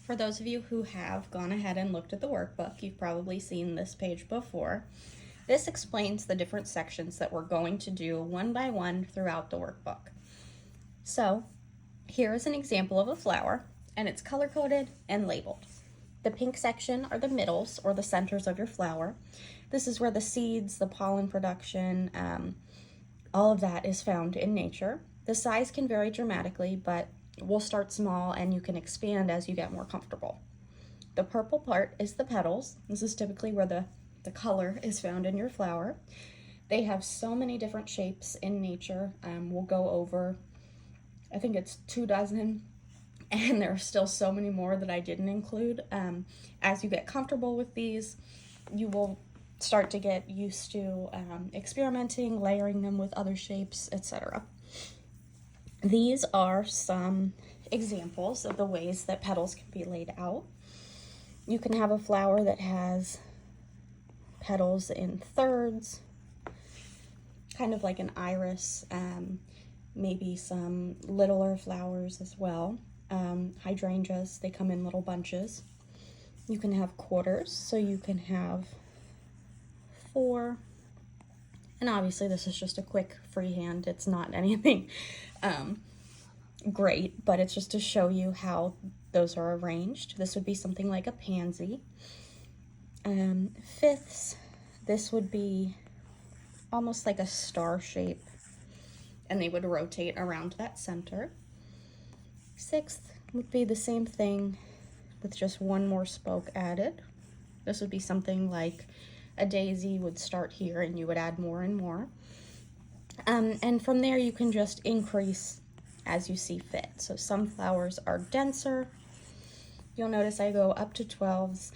For those of you who have gone ahead and looked at the workbook, you've probably seen this page before. This explains the different sections that we're going to do one by one throughout the workbook. So here is an example of a flower, and it's color-coded and labeled. The pink section are the middles or the centers of your flower. This is where the seeds, the pollen production, all of that is found in nature. The size can vary dramatically, but we'll start small and you can expand as you get more comfortable. The purple part is the petals. This is typically where the color is found in your flower. They have so many different shapes in nature. We'll go over, I think it's 24, and there are still so many more that I didn't include. As you get comfortable with these, you will start to get used to experimenting, layering them with other shapes, etc. These are some examples of the ways that petals can be laid out. You can have a flower that has petals in thirds, kind of like an iris, maybe some littler flowers as well. Hydrangeas, they come in little bunches. You can have quarters, so you can have 4, and obviously this is just a quick freehand. It's not anything great, but it's just to show you how those are arranged. This would be something like a pansy. Fifths, this would be almost like a star shape, and they would rotate around that center. Sixth would be the same thing with just one more spoke added. This would be something like a daisy would start here and you would add more and more. And from there you can just increase as you see fit. So some flowers are denser. You'll notice I go up to 12s.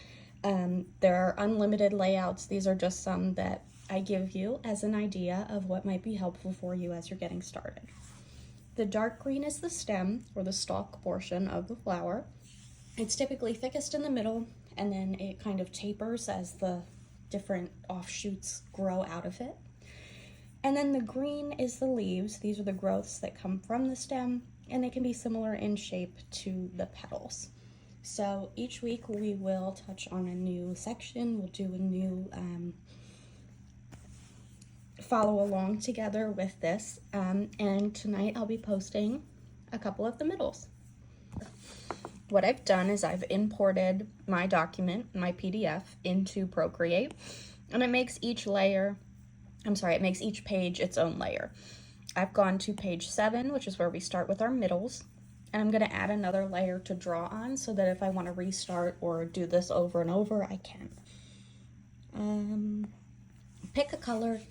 There are unlimited layouts. These are just some that I give you as an idea of what might be helpful for you as you're getting started. The dark green is the stem or the stalk portion of the flower. It's typically thickest in the middle, and then it kind of tapers as the different offshoots grow out of it. And then the green is the leaves. These are the growths that come from the stem, and they can be similar in shape to the petals. So each week we will touch on a new section. We'll do a new follow along together with this, and tonight I'll be posting a couple of the middles. What I've done is I've imported my document, my PDF, into Procreate, and it makes each page its own layer. I've gone to page 7, which is where we start with our middles, and I'm going to add another layer to draw on so that if I want to restart or do this over and over, I can. Pick a color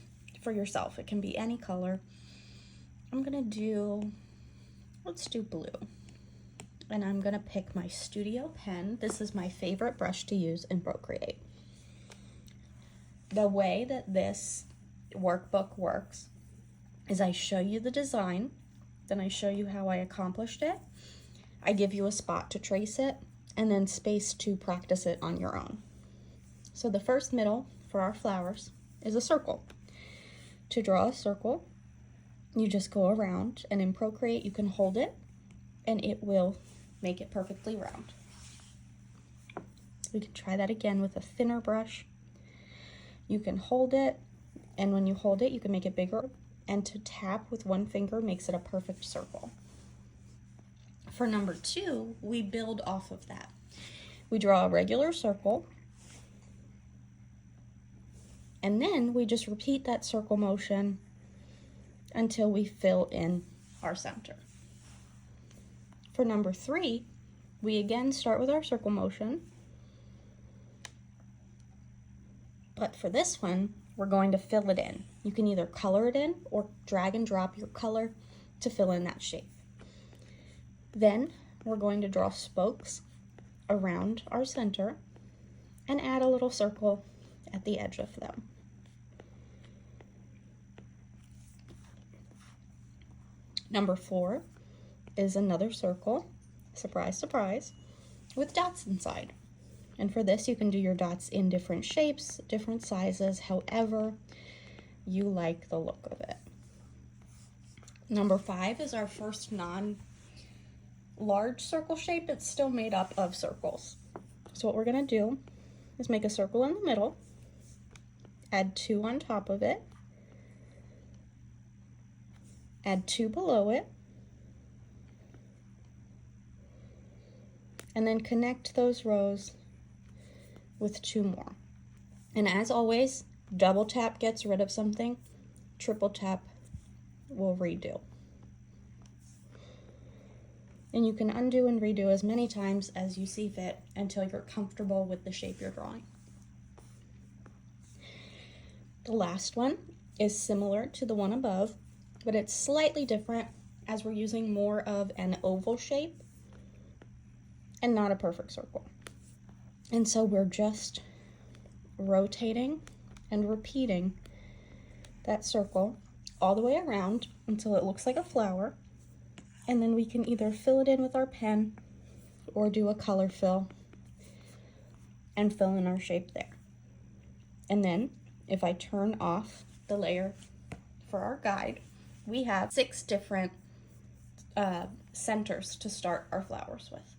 for yourself. It can be any color. I'm going to do, let's do blue. And I'm going to pick my Studio pen. This is my favorite brush to use in Procreate. The way that this workbook works is I show you the design, then I show you how I accomplished it, I give you a spot to trace it, and then space to practice it on your own. So the first middle for our flowers is a circle. To draw a circle, you just go around, and in Procreate you can hold it and it will make it perfectly round. We can try that again with a thinner brush. You can hold it, and when you hold it you can make it bigger, and to tap with one finger makes it a perfect circle. For number 2, we build off of that. We draw a regular circle, and then we just repeat that circle motion until we fill in our center. For number 3, we again start with our circle motion, but for this one, we're going to fill it in. You can either color it in or drag and drop your color to fill in that shape. Then we're going to draw spokes around our center and add a little circle at the edge of them. Number 4 is another circle, surprise, surprise, with dots inside. And for this, you can do your dots in different shapes, different sizes, however you like the look of it. Number 5 is our first large circle shape, it's still made up of circles. So what we're gonna do is make a circle in the middle, add 2 on top of it, add 2 below it, and then connect those rows with 2 more. And as always, double tap gets rid of something, triple tap will redo. And you can undo and redo as many times as you see fit until you're comfortable with the shape you're drawing. The last one is similar to the one above, but it's slightly different as we're using more of an oval shape and not a perfect circle. And so we're just rotating and repeating that circle all the way around until it looks like a flower. And then we can either fill it in with our pen or do a color fill and fill in our shape there. And then if I turn off the layer for our guide, we have 6 different centers to start our flowers with.